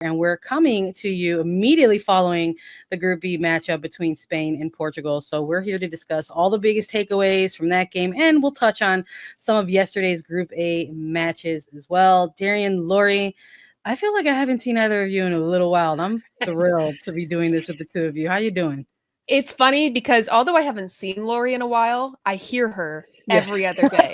and we're coming to you immediately following the Group B matchup between Spain and Portugal. So we're here to discuss all the biggest takeaways from that game, and we'll touch on some of yesterday's Group A matches as well. Darian, Lori, I feel like I haven't seen either of you in a little while, and I'm thrilled to be doing this with the two of you. How you doing? It's funny because although I haven't seen Lori in a while, I hear her every other day.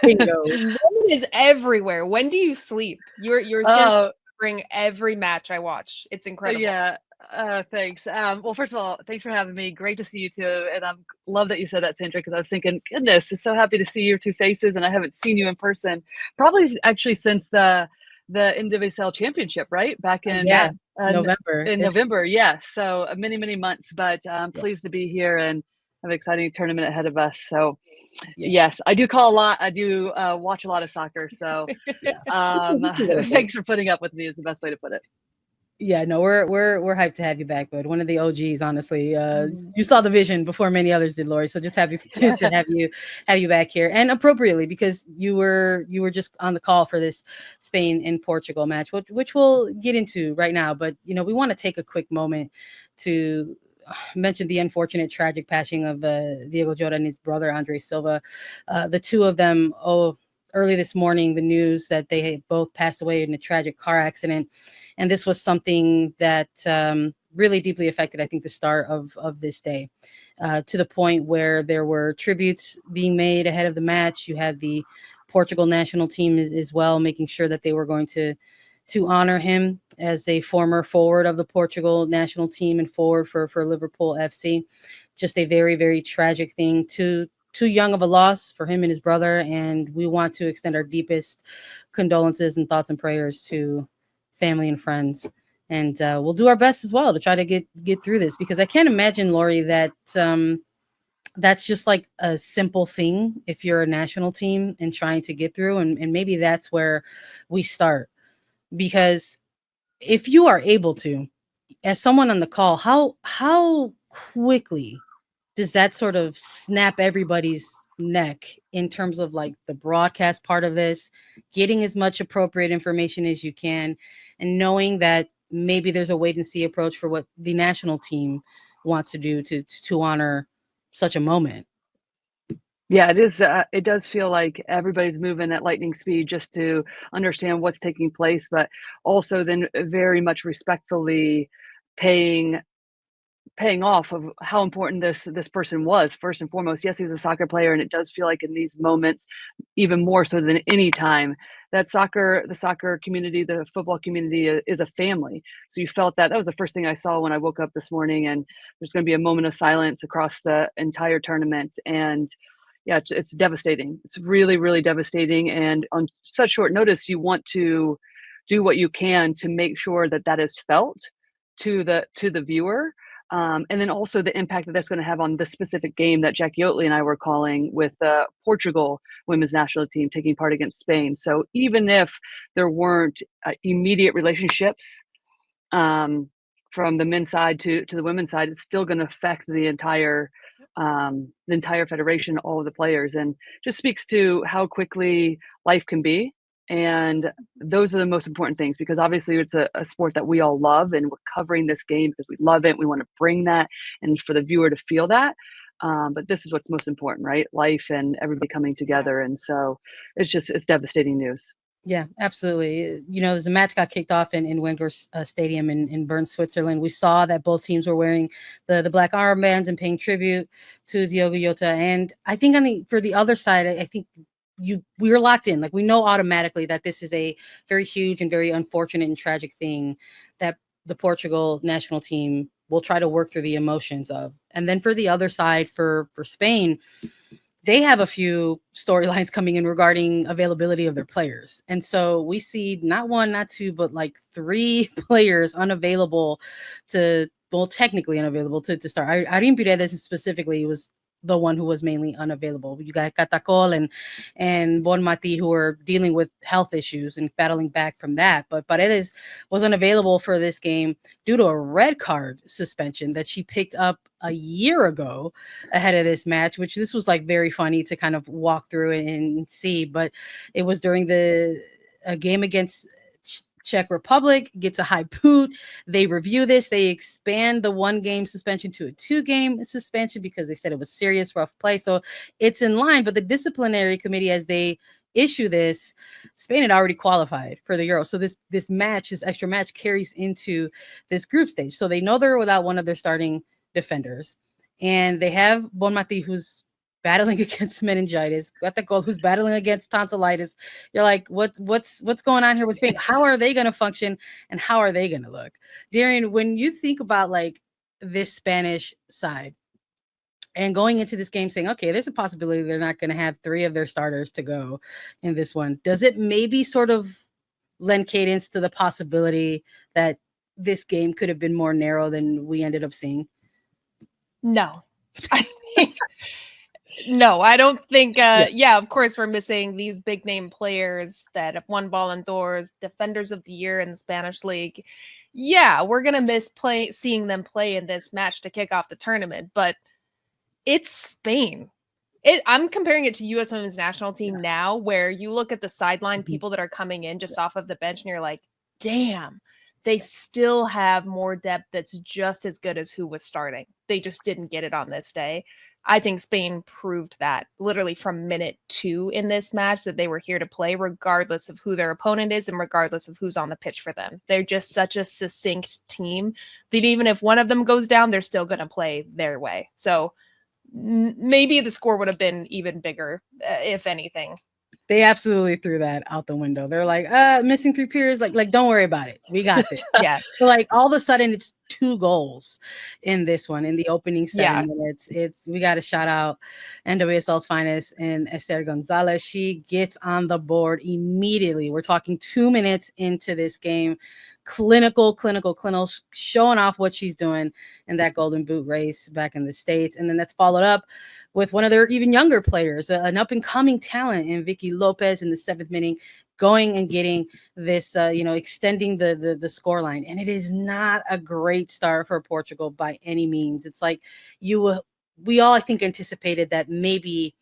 Bingo. Woman is everywhere. When do you sleep? You're seriously covering every match I watch. It's incredible. Yeah. Thanks. Well, first of all, thanks for having me. Great to see you too. And I love that you said that, Sandra, because I was thinking, goodness, it's so happy to see your two faces, and I haven't seen you in person probably actually since the NWSL championship, right? Back in November. In November, yeah. So many months, but I'm pleased to be here and have an exciting tournament ahead of us. So yes, I do call a lot. I do watch a lot of soccer. So thanks for putting up with me is the best way to put it. Yeah, no, we're hyped to have you back, bud. One of the OGs, honestly. You saw the vision before many others did, Lori. So just happy to have you back here, and appropriately because you were just on the call for this Spain and Portugal match, which we'll get into right now. But we want to take a quick moment to mention the unfortunate tragic passing of Diogo Jota and his brother Andre Silva. The two of them. Early this morning, the news that they had both passed away in a tragic car accident. And this was something that really deeply affected, I think, the start of this day, to the point where there were tributes being made ahead of the match. You had the Portugal national team as well, making sure that they were going to honor him as a former forward of the Portugal national team and forward for Liverpool FC. Just a very, very tragic thing. Too young of a loss for him and his brother, and we want to extend our deepest condolences and thoughts and prayers to family and friends. And we'll do our best as well to try to get through this, because I can't imagine, Lori, that that's just like a simple thing if you're a national team and trying to get through. And maybe that's where we start, because if you are able to, as someone on the call, how quickly does that sort of snap everybody's neck in terms of like the broadcast part of this, getting as much appropriate information as you can, and knowing that maybe there's a wait and see approach for what the national team wants to do to honor such a moment? Yeah, it is. It does feel like everybody's moving at lightning speed just to understand what's taking place, but also then very much respectfully paying off of how important this person was first and foremost. Yes, he was a soccer player, and it does feel like in these moments, even more so than any time, that the soccer community, the football community is a family. So you felt that was the first thing I saw when I woke up this morning, and there's going to be a moment of silence across the entire tournament. And yeah, it's devastating. It's really, really devastating. And on such short notice, you want to do what you can to make sure that is felt to the viewer. And then also the impact that that's going to have on the specific game that Jackie Oatley and I were calling with the Portugal women's national team taking part against Spain. So even if there weren't immediate relationships from the men's side to the women's side, it's still going to affect the entire federation, all of the players, and just speaks to how quickly life can be. And those are the most important things, because obviously it's a sport that we all love, and we're covering this game because we love it. We want to bring that and for the viewer to feel that. But this is what's most important, right? Life and everybody coming together. And so it's devastating news. Yeah, absolutely. As the match got kicked off in Wenger Stadium in Bern, Switzerland, we saw that both teams were wearing the black armbands and paying tribute to Diogo Jota. And I think for the other side, I think we were locked in. Like, we know automatically that this is a very huge and very unfortunate and tragic thing that the Portugal national team will try to work through the emotions of. And then for the other side, for Spain, they have a few storylines coming in regarding availability of their players. And so we see not one, not two, but like 3 players unavailable technically unavailable to start. Irene Paredes specifically was the one who was mainly unavailable. You got Catacol and Bon Mati, who are dealing with health issues and battling back from that. But Paredes was unavailable for this game due to a red card suspension that she picked up a year ago ahead of this match, which this was like very funny to kind of walk through and see. But it was during a game against Czech Republic gets a high boot. They review this. They expand the 1-game suspension to a 2-game suspension because they said it was serious, rough play. So it's in line. But the disciplinary committee, as they issue this, Spain had already qualified for the Euro. So this extra match carries into this group stage. So they know they're without one of their starting defenders. And they have Bonmati, who's battling against meningitis, got the goal, who's battling against tonsillitis. You're like, what's going on here with Spain? How are they going to function and how are they going to look? Darian, when you think about like this Spanish side and going into this game saying, okay, there's a possibility they're not going to have 3 of their starters to go in this one, does it maybe sort of lend cadence to the possibility that this game could have been more narrow than we ended up seeing? No. No, I don't think. Yeah, of course, we're missing these big name players that have won Ballon d'Ors, defenders of the year in the Spanish league. Yeah, we're gonna miss seeing them play in this match to kick off the tournament. But it's Spain. I'm comparing it to U.S. Women's National Team now, where you look at the sideline people that are coming in just off of the bench, and you're like, damn. They still have more depth that's just as good as who was starting. They just didn't get it on this day. I think Spain proved that literally from minute 2 in this match that they were here to play regardless of who their opponent is and regardless of who's on the pitch for them. They're just such a succinct team that even if one of them goes down, they're still going to play their way. So maybe the score would have been even bigger, if anything. They absolutely threw that out the window. They're like, missing 3 periods. Like, don't worry about it. We got this. Yeah. So like all of a sudden it's 2 goals in this one in the opening 7 minutes. We got to shout out NWSL's finest and Esther Gonzalez. She gets on the board immediately. We're talking 2 minutes into this game. Clinical, showing off what she's doing in that golden boot race back in the States. And then that's followed up with one of their even younger players, an up-and-coming talent in Vicky Lopez in the 7th minute, going and getting this, extending the score line. And it is not a great start for Portugal by any means. It's like we all, I think, anticipated that maybe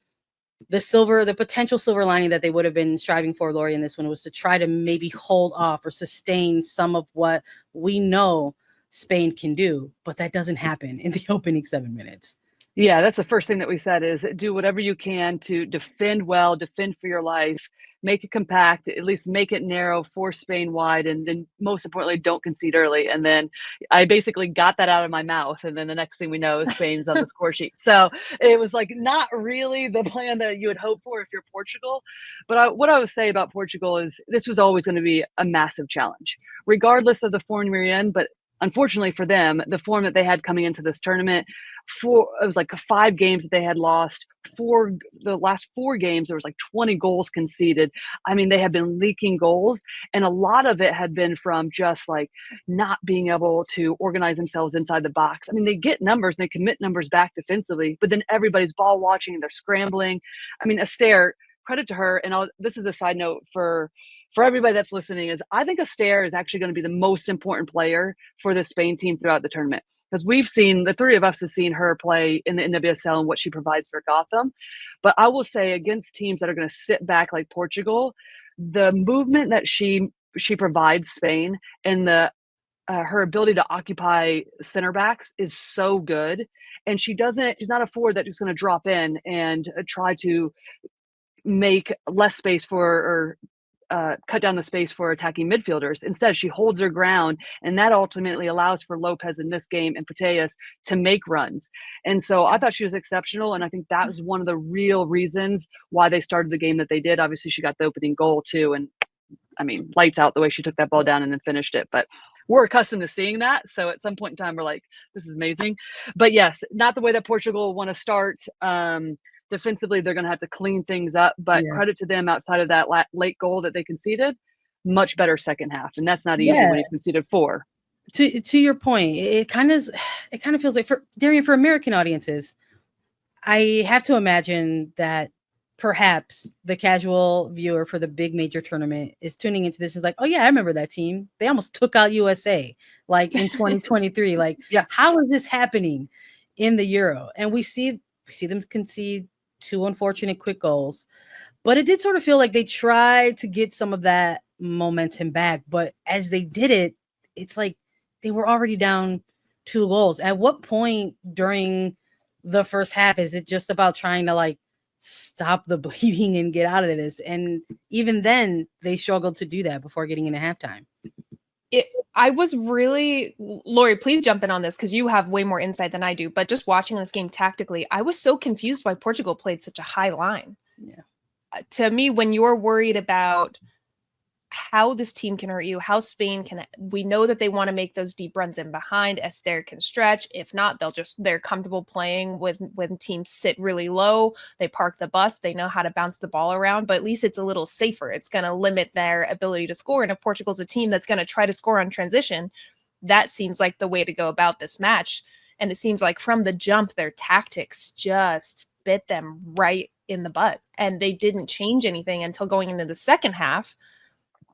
the potential silver lining that they would have been striving for, Lori, in this one was to try to maybe hold off or sustain some of what we know Spain can do. But that doesn't happen in the opening 7 minutes. Yeah, that's the first thing that we said is do whatever you can to defend well, defend for your life, make it compact, at least make it narrow, force Spain wide, and then most importantly, don't concede early. And then I basically got that out of my mouth. And then the next thing we know is Spain's on the score sheet. So it was like not really the plan that you would hope for if you're Portugal. But what I would say about Portugal is this was always going to be a massive challenge, regardless of the form we're in. But unfortunately for them, the form that they had coming into this tournament, it was like 5 games that they had lost. The last 4 games, there was like 20 goals conceded. I mean, they had been leaking goals, and a lot of it had been from just like not being able to organize themselves inside the box. I mean, they get numbers and they commit numbers back defensively, but then everybody's ball watching and they're scrambling. I mean, Esther, credit to her, and this is a side note for everybody that's listening, is I think Esther is actually going to be the most important player for the Spain team throughout the tournament. Because we've seen, the 3 of us have seen her play in the NWSL and what she provides for Gotham. But I will say against teams that are going to sit back like Portugal, the movement that she provides Spain and her ability to occupy center backs is so good. And she's not a forward that's going to drop in and try to make less space or cut down the space for attacking midfielders. Instead, she holds her ground, and that ultimately allows for Lopez in this game and Putellas to make runs. And so I thought she was exceptional, and I think that was one of the real reasons why they started the game that they did. Obviously, she got the opening goal too, and I mean, lights out the way she took that ball down and then finished it. But we're accustomed to seeing that, so at some point in time, we're like, this is amazing. But yes, not the way that Portugal want to start. Defensively, they're going to have to clean things up, but credit to them outside of that late goal that they conceded, much better second half. And that's not easy when you conceded 4. To your point, it kind of feels like, for Darian, for American audiences, I have to imagine that perhaps the casual viewer for the big major tournament is tuning into this is like, oh yeah, I remember that team. They almost took out USA like in 2023. Like, how is this happening in the Euro? And we see them concede 2 unfortunate quick goals, but it did sort of feel like they tried to get some of that momentum back. But as they did it, it's like they were already down 2 goals. At what point during the first half is it just about trying to like stop the bleeding and get out of this? And even then, they struggled to do that before getting into halftime. I was really, Lori, please jump in on this because you have way more insight than I do. But just watching this game tactically, I was so confused why Portugal played such a high line. Yeah. To me, when you're worried about how this team can hurt you, how Spain can, we know that they want to make those deep runs in behind. Esther can stretch. If not, they're comfortable playing when teams sit really low. They park the bus. They know how to bounce the ball around, but at least it's a little safer. It's going to limit their ability to score. And if Portugal's a team that's going to try to score on transition, that seems like the way to go about this match. And it seems like from the jump, their tactics just bit them right in the butt. And they didn't change anything until going into the second half.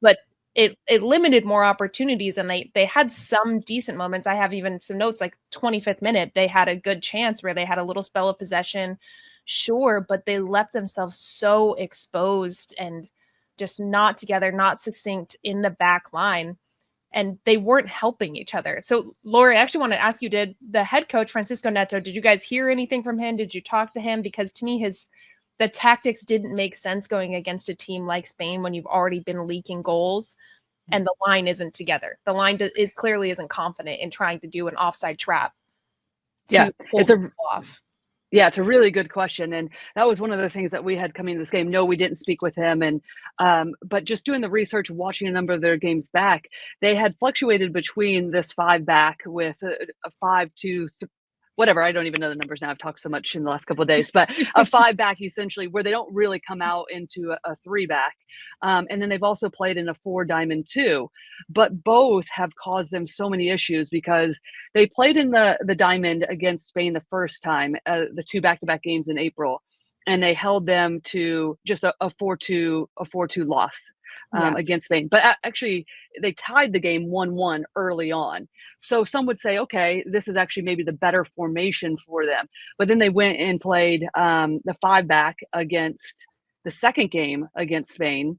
But it limited more opportunities, and they had some decent moments. I have even some notes like 25th minute, they had a good chance where they had a little spell of possession, sure, but they left themselves so exposed and just not together, not succinct in the back line, and they weren't helping each other. So, Lori, I actually want to ask you, did the head coach, Francisco Neto, did you guys hear anything from him? Did you talk to him? Because to me, the tactics didn't make sense going against a team like Spain when you've already been leaking goals and the line isn't together. The line clearly isn't confident in trying to do an offside trap. Yeah, it's a really good question. And that was one of the things that we had coming to this game. No, we didn't speak with him. And but just doing the research, watching a number of their games back, they had fluctuated between this 5 back with a 5-2, whatever. I don't even know the numbers now. I've talked so much in the last couple of days, but a 5 back essentially where they don't really come out into a 3 back. And then they've also played in a 4 diamond too, but both have caused them so many issues because they played in the diamond against Spain the first time, the 2 back-to-back games in April, and they held them to just a 4-2 loss. Against Spain. But actually, they tied the game 1-1 early on. So some would say, okay, this is actually maybe the better formation for them. But then they went and played the 5 back against the second game against Spain,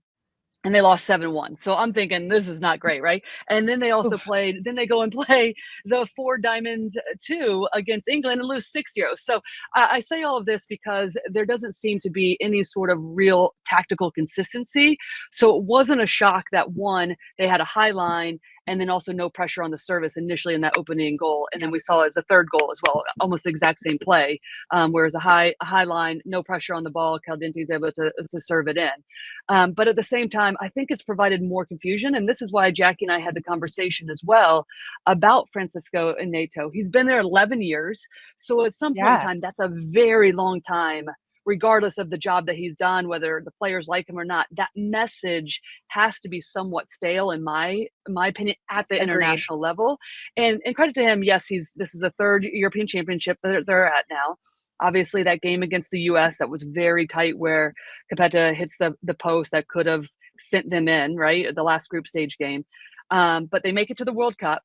and they lost 7-1. So I'm thinking this is not great, right? And then they also then they go and play the 4 diamond 2 against England and lose 6-0. So I say all of this because there doesn't seem to be any sort of real tactical consistency. So it wasn't a shock that one, they had a high line and then also no pressure on the service initially in that opening goal. And then we saw as the third goal as well, almost the exact same play, whereas a high line, no pressure on the ball, Caldente is able to serve it in. But at the same time, I think it's provided more confusion. And this is why Jackie and I had the conversation as well about Francisco Neto. He's been there 11 years. So at some point in time, that's a very long time, regardless of the job that he's done, whether the players like him or not. That message has to be somewhat stale, in my opinion, at the international level. And credit to him, yes, this is the 3rd European Championship that they're at now. Obviously, that game against the U.S., that was very tight where Capeta hits the post that could have sent them in, right? The last group stage game. But they make it to the World Cup.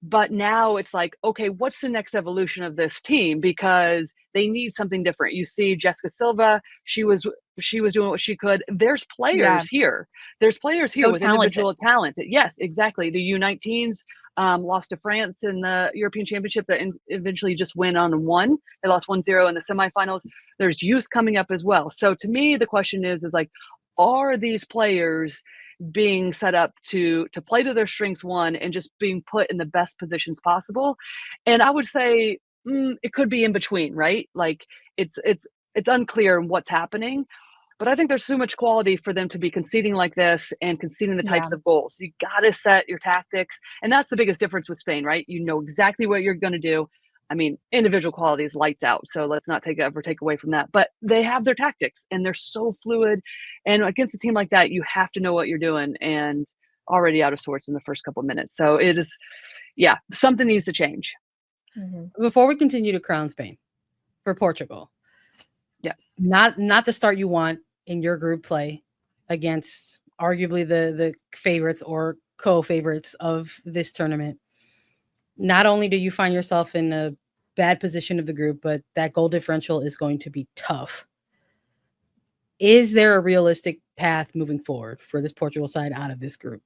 But now it's like, okay, what's the next evolution of this team? Because they need something different. You see Jessica Silva, she was doing what she could. There's players here. There's players here with individual talent. Yes, exactly. The U19s lost to France in the European Championship that eventually just went on and won. They lost 1-0 in the semifinals. There's youth coming up as well. So to me, the question is like, are these players being set up to play to their strengths, one, and just being put in the best positions possible? And I would say it could be in between, right? Like it's unclear what's happening, but I think there's so much quality for them to be conceding like this and conceding the types of goals. You got to set your tactics, and that's the biggest difference with Spain, right? You know exactly what you're going to do. I mean, individual quality is lights out, so let's not take away from that. But they have their tactics, and they're so fluid. And against a team like that, you have to know what you're doing, and already out of sorts in the first couple of minutes. So it is, something needs to change. Mm-hmm. Before we continue to crown Spain for Portugal, not the start you want in your group play against arguably the favorites or co-favorites of this tournament. Not only do you find yourself in a bad position of the group, but that goal differential is going to be tough. Is there a realistic path moving forward for this Portugal side out of this group?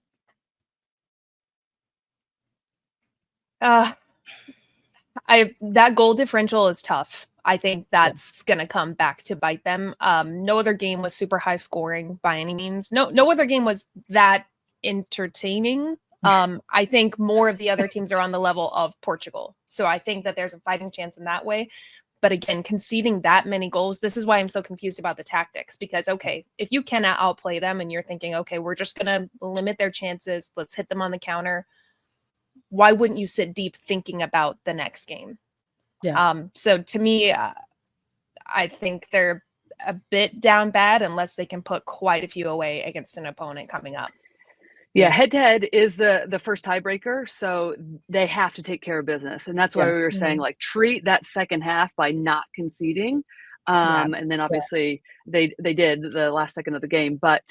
That goal differential is tough. I think that's going to come back to bite them. No other game was super high scoring by any means. No other game was that entertaining. I think more of the other teams are on the level of Portugal. So I think that there's a fighting chance in that way. But again, conceding that many goals, this is why I'm so confused about the tactics. Because, okay, if you cannot outplay them and you're thinking, okay, we're just going to limit their chances, let's hit them on the counter, why wouldn't you sit deep thinking about the next game? Yeah. So to me, I think they're a bit down bad unless they can put quite a few away against an opponent coming up. Yeah, head-to-head is the first tiebreaker, so they have to take care of business, and that's why we were saying, like, treat that second half by not conceding, and then obviously they did the last second of the game, but,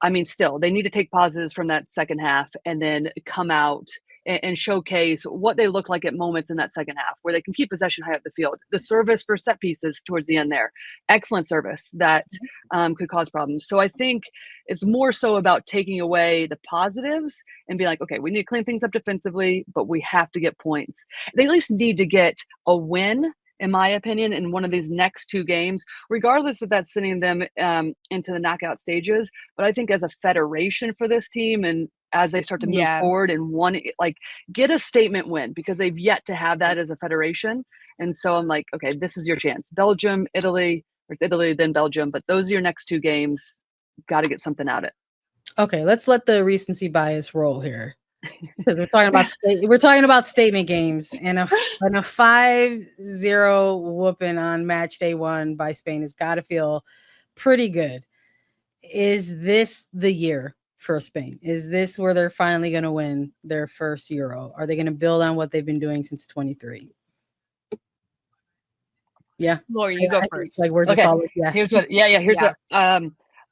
I mean, still, they need to take positives from that second half and then come out and showcase what they look like at moments in that second half, where they can keep possession high up the field. The service for set pieces towards the end there, excellent service that could cause problems. So I think it's more so about taking away the positives and be like, okay, we need to clean things up defensively, but we have to get points. They at least need to get a win, in my opinion, in one of these next two games, regardless if that's sending them into the knockout stages. But I think as a federation for this team, and as they start to move forward and get a statement win, because they've yet to have that as a federation. And so I'm like, okay, this is your chance. Belgium, Italy, or it's Italy, then Belgium, but those are your next two games. Got to get something out of it. Okay, let's let the recency bias roll here, because we're talking about statement games, and a 5-0 whooping on match day 1 by Spain has got to feel pretty good. Is this the year for Spain? Is this where they're finally going to win their first Euro? Are they going to build on what they've been doing since 23? Yeah, Lori, you go first. Like we're just all Here's what. Here's what.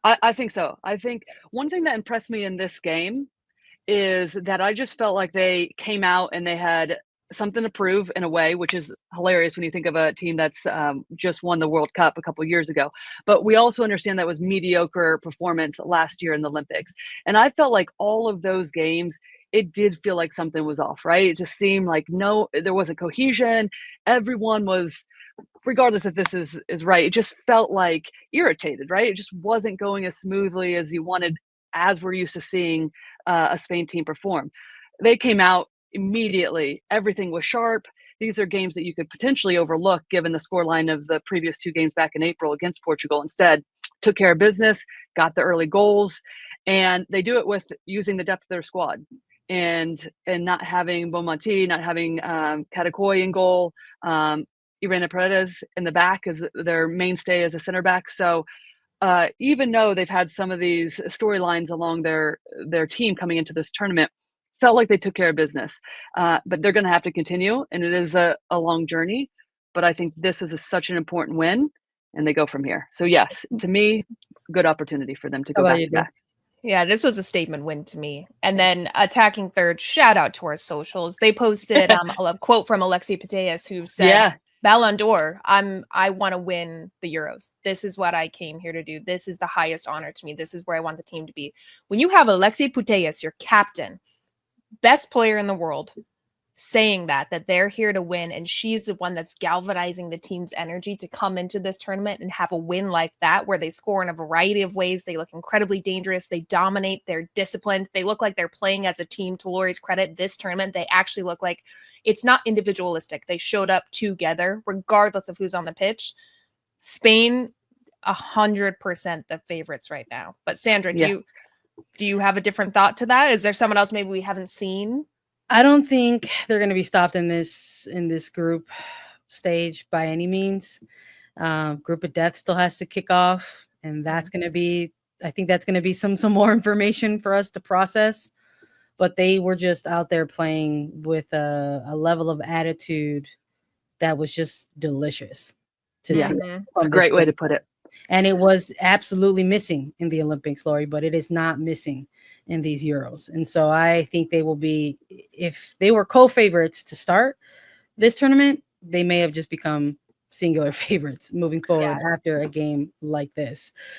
I think so. I think one thing that impressed me in this game is that I just felt like they came out and they had something to prove in a way, which is hilarious when you think of a team that's just won the World Cup a couple of years ago. But we also understand that was mediocre performance last year in the Olympics. And I felt like all of those games, it did feel like something was off, right? It just seemed like there wasn't cohesion. Everyone was, regardless if this is right, it just felt like irritated, right? It just wasn't going as smoothly as you wanted, as we're used to seeing a Spain team perform. They came out immediately. Everything was sharp. These are games that you could potentially overlook given the scoreline of the previous two games back in April against Portugal. Instead, took care of business, got the early goals, and they do it with using the depth of their squad and not having Beaumonti, not having Katakoi in goal, Irene Paredes in the back as their mainstay as a center back. So even though they've had some of these storylines along their team coming into this tournament, felt like they took care of business. But they're going to have to continue, and it is a long journey. But I think this is such an important win, and they go from here. So yes, to me, good opportunity for them to go back to back. Yeah, this was a statement win to me. And then attacking third, shout out to our socials. They posted a quote from Alexis Putellas, who said, Ballon d'Or, I want to win the Euros. This is what I came here to do. This is the highest honor to me. This is where I want the team to be. When you have Alexis Putellas, your captain, best player in the world, saying that they're here to win, and she's the one that's galvanizing the team's energy to come into this tournament and have a win like that, where they score in a variety of ways. They look incredibly dangerous. They dominate. They're disciplined. They look like they're playing as a team. To Lori's credit, this tournament, they actually look like it's not individualistic. They showed up together, regardless of who's on the pitch. Spain, 100% the favorites right now. But Sandra, do you have a different thought to that? Is there someone else maybe we haven't seen? I don't think they're going to be stopped in this group stage by any means. Group of death still has to kick off, and that's going to be, I think that's going to be some more information for us to process. But they were just out there playing with a level of attitude that was just delicious to see. It's a great way to put it. And it was absolutely missing in the Olympics, Lori, but it is not missing in these Euros. And so I think they will be, if they were co-favorites to start this tournament, they may have just become singular favorites moving forward after a game like this.